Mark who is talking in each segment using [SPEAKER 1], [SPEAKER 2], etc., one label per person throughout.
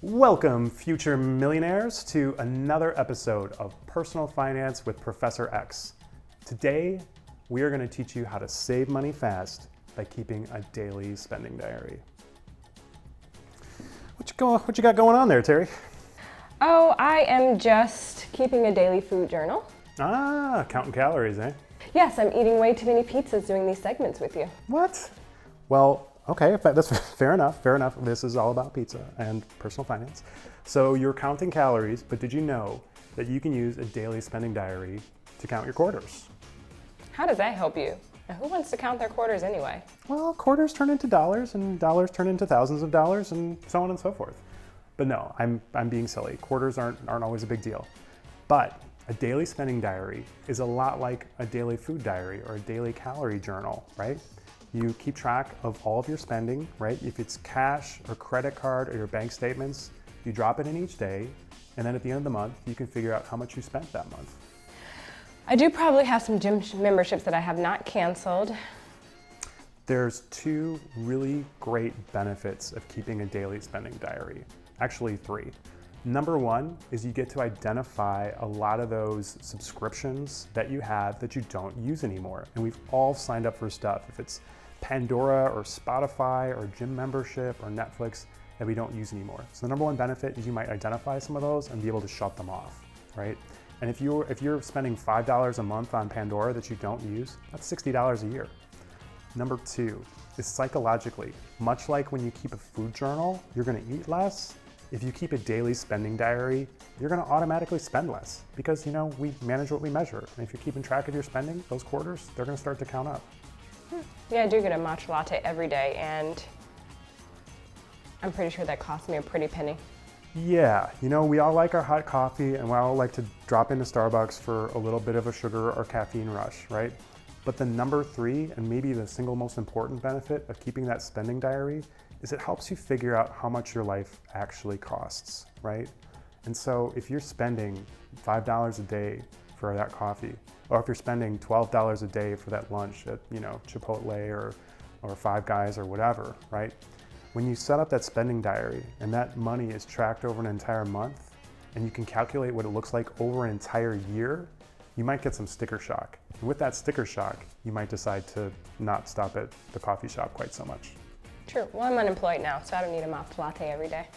[SPEAKER 1] Welcome, future millionaires, to another episode of Personal Finance with Professor X. Today, we are going to teach you how to save money fast by keeping a daily spending diary. What you got going on there, Terry?
[SPEAKER 2] Oh, I am just keeping a daily food journal.
[SPEAKER 1] Ah, counting calories, eh?
[SPEAKER 2] Yes, I'm eating way too many pizzas doing these segments with you.
[SPEAKER 1] What? Well, okay, that's fair enough. Fair enough. This is all about pizza and personal finance. So you're counting calories, but did you know that you can use a daily spending diary to count your quarters?
[SPEAKER 2] How does that help you? And who wants to count their quarters anyway?
[SPEAKER 1] Well, quarters turn into dollars, and dollars turn into thousands of dollars, and so on and so forth. But no, I'm being silly. Quarters aren't always a big deal. But a daily spending diary is a lot like a daily food diary or a daily calorie journal, right? You keep track of all of your spending, right? If it's cash or credit card or your bank statements, you drop it in each day, and then at the end of the month, you can figure out how much you spent that month.
[SPEAKER 2] I do probably have some gym memberships that I have not canceled.
[SPEAKER 1] There's two really great benefits of keeping a daily spending diary. Actually, three. Number one is you get to identify a lot of those subscriptions that you have that you don't use anymore. And we've all signed up for stuff. If it's Pandora or Spotify or gym membership or Netflix that we don't use anymore. So the number one benefit is you might identify some of those and be able to shut them off, right? And if you're spending $5 a month on Pandora that you don't use, that's $60 a year. Number two is psychologically, much like when you keep a food journal, you're gonna eat less. If you keep a daily spending diary, you're gonna automatically spend less because we manage what we measure. And if you're keeping track of your spending, those quarters, they're gonna start to count up.
[SPEAKER 2] Yeah, I do get a matcha latte every day, and I'm pretty sure that costs me a pretty penny.
[SPEAKER 1] Yeah, we all like our hot coffee and we all like to drop into Starbucks for a little bit of a sugar or caffeine rush, right? But the number three, and maybe the single most important benefit of keeping that spending diary is it helps you figure out how much your life actually costs, right? And so if you're spending $5 a day for that coffee, or if you're spending $12 a day for that lunch at, Chipotle or Five Guys or whatever, right? When you set up that spending diary and that money is tracked over an entire month and you can calculate what it looks like over an entire year, you might get some sticker shock. And with that sticker shock, you might decide to not stop at the coffee shop quite so much.
[SPEAKER 2] True. Well, I'm unemployed now, so I don't need a matcha latte every day.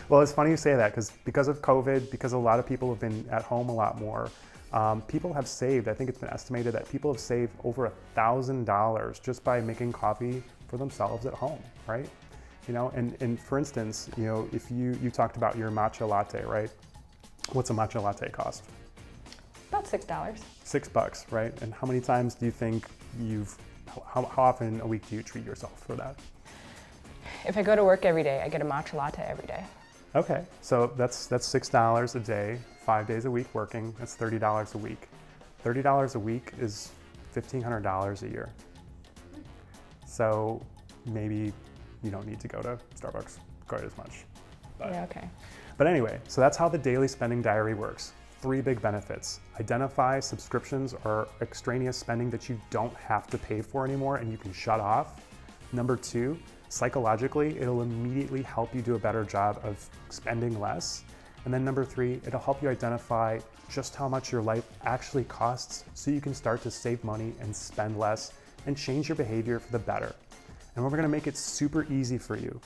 [SPEAKER 1] Well, it's funny you say that because of COVID, because a lot of people have been at home a lot more, people have saved, I think it's been estimated that people have saved over $1,000 just by making coffee for themselves at home, right? And for instance, if you talked about your matcha latte, right? What's a matcha latte cost?
[SPEAKER 2] About $6.
[SPEAKER 1] $6, right? And how many times do you think how often a week do you treat yourself for that?
[SPEAKER 2] If I go to work every day, I get a matcha latte every day.
[SPEAKER 1] Okay, so that's $6 a day, 5 days a week working, that's $30 a week. $30 a week is $1,500 a year. So maybe you don't need to go to Starbucks quite as much.
[SPEAKER 2] Yeah, okay.
[SPEAKER 1] But anyway, so that's how the daily spending diary works. Three big benefits. Identify subscriptions or extraneous spending that you don't have to pay for anymore and you can shut off. Number two, psychologically, it'll immediately help you do a better job of spending less. And then number three, it'll help you identify just how much your life actually costs so you can start to save money and spend less and change your behavior for the better. And we're gonna make it super easy for you.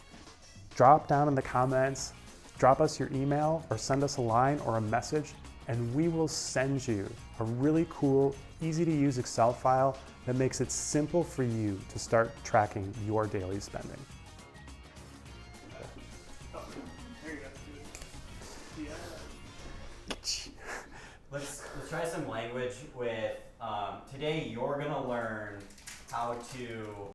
[SPEAKER 1] Drop down in the comments, drop us your email or send us a line or a message, and we will send you a really cool, easy to use Excel file that makes it simple for you to start tracking your daily spending.
[SPEAKER 3] Let's try some language with, today you're gonna learn how to